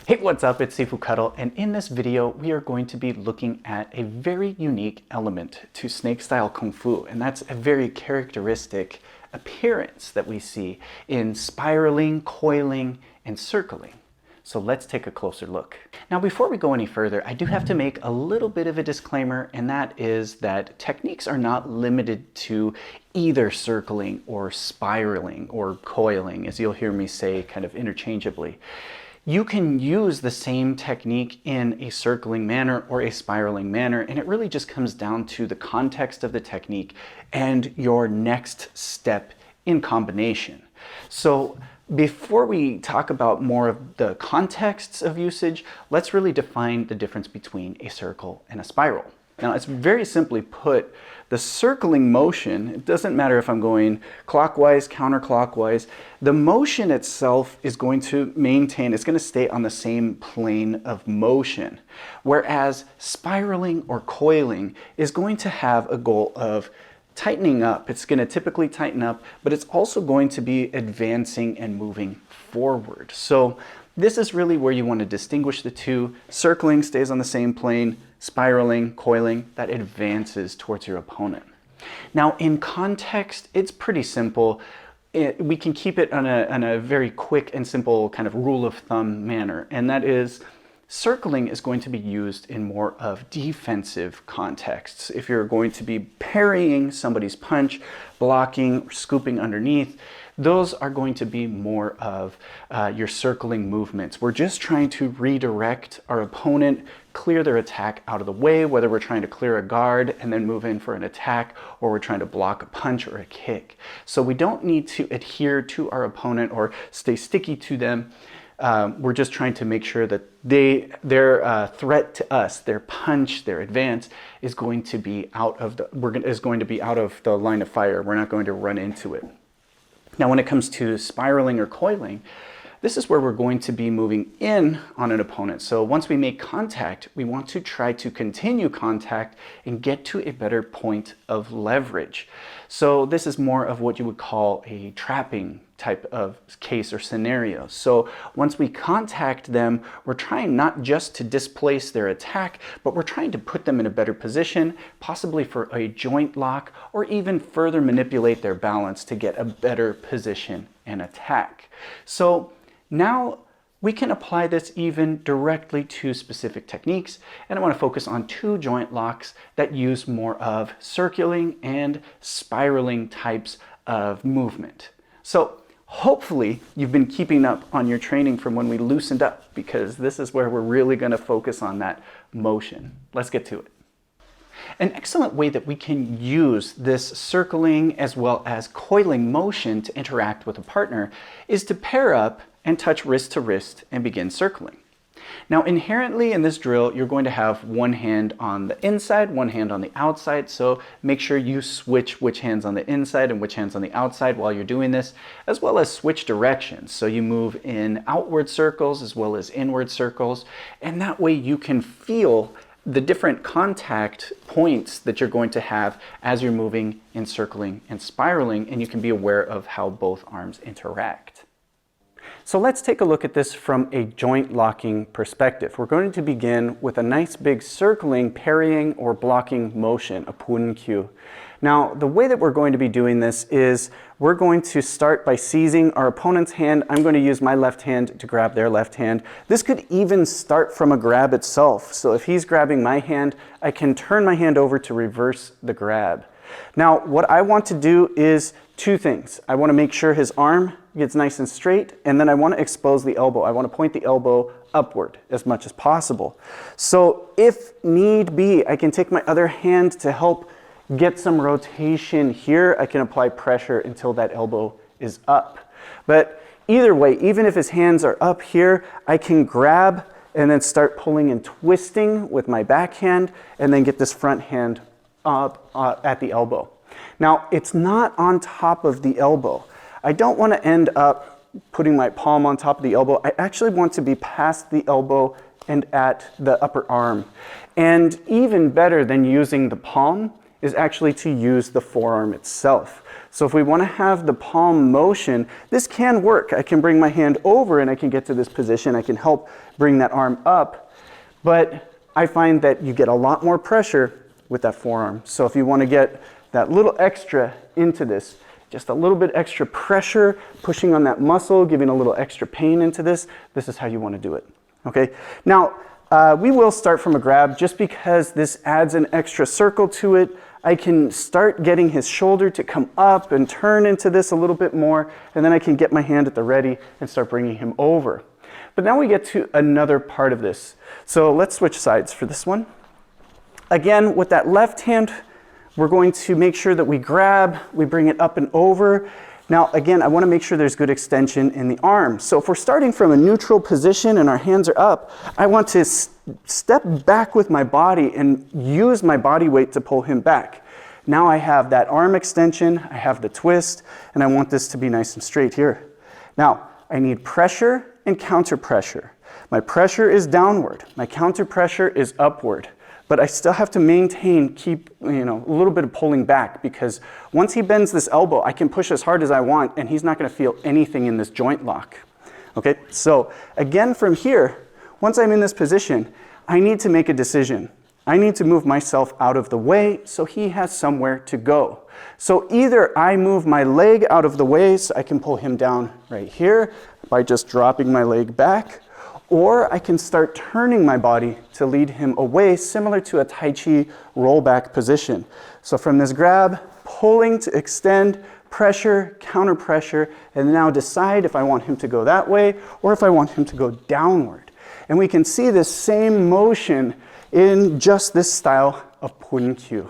Hey, what's up? It's Sifu Kuttel, and in this video, we are going to be looking at a very unique element to snake-style Kung Fu, and that's a very characteristic appearance that we see in spiraling, coiling, and circling. So let's take a closer look. Now, before we go any further, I do have to make a little bit of a disclaimer, and that is that techniques are not limited to either circling or spiraling or coiling, as you'll hear me say kind of interchangeably. You can use the same technique in a circling manner or a spiraling manner, and it really just comes down to the context of the technique and your next step in combination. So before we talk about more of the contexts of usage, let's really define the difference between a circle and a spiral. Now, it's very simply put, the circling motion, it doesn't matter if I'm going clockwise, counterclockwise, the motion itself is going to maintain, it's going to stay on the same plane of motion. Whereas spiraling or coiling is going to have a goal of tightening up. It's going to typically tighten up, but it's also going to be advancing and moving forward. So this is really where you want to distinguish the two. Circling stays on the same plane, spiraling, coiling, that advances towards your opponent. Now, in context, it's pretty simple. We can keep it on a very quick and simple kind of rule of thumb manner, and that is circling is going to be used in more of defensive contexts. If you're going to be parrying somebody's punch, blocking, or scooping underneath, those are going to be more of your circling movements. We're just trying to redirect our opponent, clear their attack out of the way, whether we're trying to clear a guard and then move in for an attack, or we're trying to block a punch or a kick. So we don't need to adhere to our opponent or stay sticky to them. We're just trying to make sure that their threat to us, their punch, their advance is going to be out of the line of fire. We're not going to run into it. Now, when it comes to spiraling or coiling, this is where we're going to be moving in on an opponent. So once we make contact, we want to try to continue contact and get to a better point of leverage. So this is more of what you would call a trapping type of case or scenario. So once we contact them, we're trying not just to displace their attack, but we're trying to put them in a better position, possibly for a joint lock, or even further manipulate their balance to get a better position and attack. So now we can apply this even directly to specific techniques, and I want to focus on two joint locks that use more of circling and spiraling types of movement. So hopefully you've been keeping up on your training from when we loosened up, because this is where we're really going to focus on that motion. Let's get to it. An excellent way that we can use this circling as well as coiling motion to interact with a partner is to pair up and touch wrist to wrist and begin circling. Now, inherently in this drill, you're going to have one hand on the inside, one hand on the outside, so make sure you switch which hand's on the inside and which hand's on the outside while you're doing this, as well as switch directions. So you move in outward circles as well as inward circles, and that way you can feel the different contact points that you're going to have as you're moving in circling and spiraling, and you can be aware of how both arms interact. So let's take a look at this from a joint locking perspective. We're going to begin with a nice big circling, parrying, or blocking motion, a pun kyu. Now, the way that we're going to be doing this is we're going to start by seizing our opponent's hand. I'm going to use my left hand to grab their left hand. This could even start from a grab itself. So if he's grabbing my hand, I can turn my hand over to reverse the grab. Now, what I want to do is two things. I want to make sure his arm gets nice and straight, and then I want to expose the elbow. I want to point the elbow upward as much as possible. So if need be, I can take my other hand to help get some rotation here. I can apply pressure until that elbow is up. But either way, even if his hands are up here, I can grab and then start pulling and twisting with my backhand, and then get this front hand up at the elbow. Now, it's not on top of the elbow. I don't want to end up putting my palm on top of the elbow. I actually want to be past the elbow and at the upper arm. And even better than using the palm is actually to use the forearm itself. So if we want to have the palm motion, this can work. I can bring my hand over and I can get to this position. I can help bring that arm up, but I find that you get a lot more pressure with that forearm. So if you want to get that little extra into this, just a little bit extra pressure, pushing on that muscle, giving a little extra pain into this, this is how you want to do it. Okay, now we will start from a grab just because this adds an extra circle to it. I can start getting his shoulder to come up and turn into this a little bit more, and then I can get my hand at the ready and start bringing him over. But now we get to another part of this. So let's switch sides for this one. Again, with that left hand, we're going to make sure that we grab, we bring it up and over. Now, again, I want to make sure there's good extension in the arm. So if we're starting from a neutral position and our hands are up, I want to step back with my body and use my body weight to pull him back. Now I have that arm extension, I have the twist, and I want this to be nice and straight here. Now, I need pressure and counter pressure. My pressure is downward, my counter pressure is upward. But I still have to maintain, keep, a little bit of pulling back, because once he bends this elbow, I can push as hard as I want and he's not going to feel anything in this joint lock. Okay, so again from here, once I'm in this position, I need to make a decision. I need to move myself out of the way so he has somewhere to go. So either I move my leg out of the way so I can pull him down right here by just dropping my leg back, or I can start turning my body to lead him away, similar to a Tai Chi rollback position. So from this grab, pulling to extend, pressure, counter pressure, and now decide if I want him to go that way or if I want him to go downward. And we can see this same motion in just this style of Pun Kyu.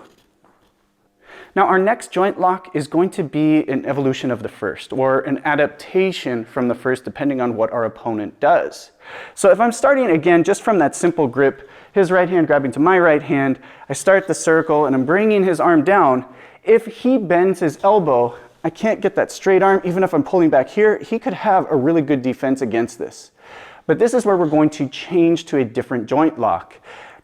Now our next joint lock is going to be an evolution of the first, or an adaptation from the first, depending on what our opponent does. So if I'm starting again just from that simple grip, his right hand grabbing to my right hand, I start the circle and I'm bringing his arm down. If he bends his elbow, I can't get that straight arm. Even if I'm pulling back here, he could have a really good defense against this. But this is where we're going to change to a different joint lock.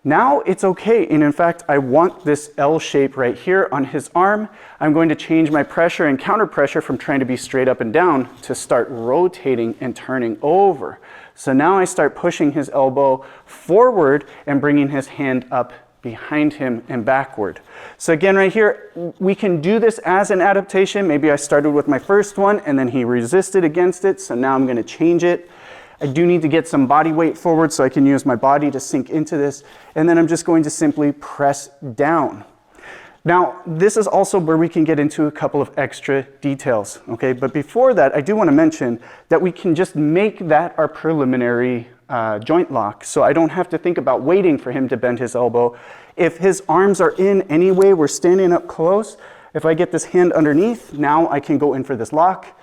Now it's okay, and in fact, I want this L shape right here on his arm. I'm going to change my pressure and counter pressure from trying to be straight up and down to start rotating and turning over. So now I start pushing his elbow forward and bringing his hand up behind him and backward. So again, right here, we can do this as an adaptation. Maybe I started with my first one and then he resisted against it, so now I'm going to change it. I do need to get some body weight forward so I can use my body to sink into this. And then I'm just going to simply press down. Now, this is also where we can get into a couple of extra details, okay? But before that, I do want to mention that we can just make that our preliminary joint lock. So I don't have to think about waiting for him to bend his elbow. If his arms are in anyway, we're standing up close. If I get this hand underneath, now I can go in for this lock.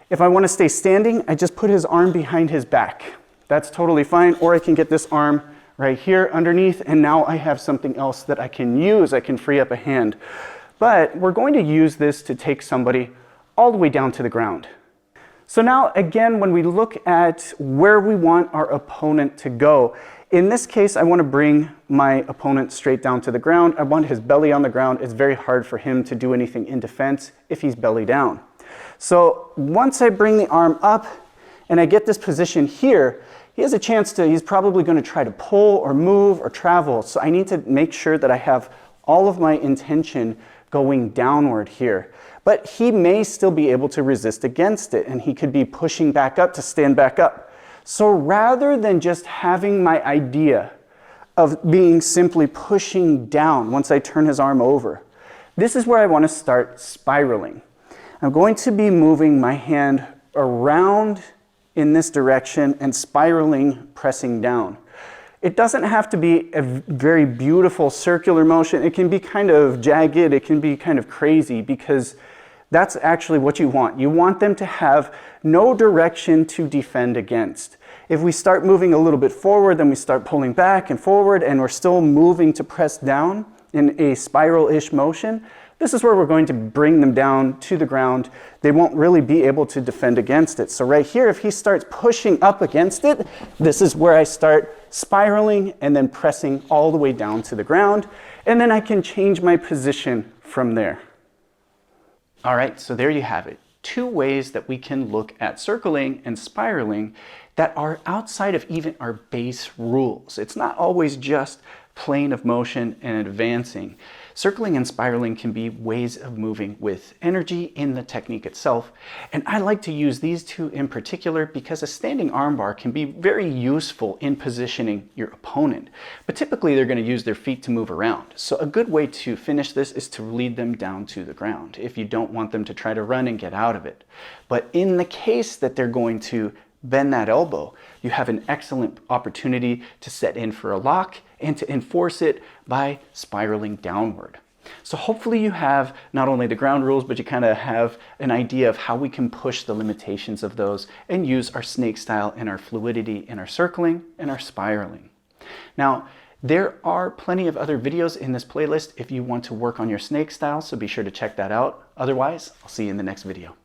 If I want to stay standing, I just put his arm behind his back. That's totally fine. Or I can get this arm right here underneath, and now I have something else that I can use. I can free up a hand. But we're going to use this to take somebody all the way down to the ground. So now, again, when we look at where we want our opponent to go, in this case, I want to bring my opponent straight down to the ground. I want his belly on the ground. It's very hard for him to do anything in defense if he's belly down. So once I bring the arm up and I get this position here, he has a chance to, he's probably going to try to pull or move or travel. So I need to make sure that I have all of my intention going downward here. But he may still be able to resist against it, and he could be pushing back up to stand back up. So rather than just having my idea of being simply pushing down once I turn his arm over, this is where I want to start spiraling. I'm going to be moving my hand around in this direction and spiraling, pressing down. It doesn't have to be a very beautiful circular motion. It can be kind of jagged, it can be kind of crazy, because that's actually what you want. You want them to have no direction to defend against. If we start moving a little bit forward, then we start pulling back and forward, and we're still moving to press down in a spiral-ish motion, this is where we're going to bring them down to the ground. They won't really be able to defend against it. So right here, if he starts pushing up against it, this is where I start spiraling and then pressing all the way down to the ground. And then I can change my position from there. All right, so there you have it. Two ways that we can look at circling and spiraling that are outside of even our base rules. It's not always just plane of motion and advancing. Circling and spiraling can be ways of moving with energy in the technique itself. And I like to use these two in particular because a standing armbar can be very useful in positioning your opponent. But typically they're going to use their feet to move around. So a good way to finish this is to lead them down to the ground if you don't want them to try to run and get out of it. But in the case that they're going to bend that elbow, you have an excellent opportunity to set in for a lock and to enforce it by spiraling downward. So hopefully you have not only the ground rules, but you kind of have an idea of how we can push the limitations of those and use our snake style and our fluidity in our circling and our spiraling. Now, there are plenty of other videos in this playlist if you want to work on your snake style, so be sure to check that out. Otherwise, I'll see you in the next video.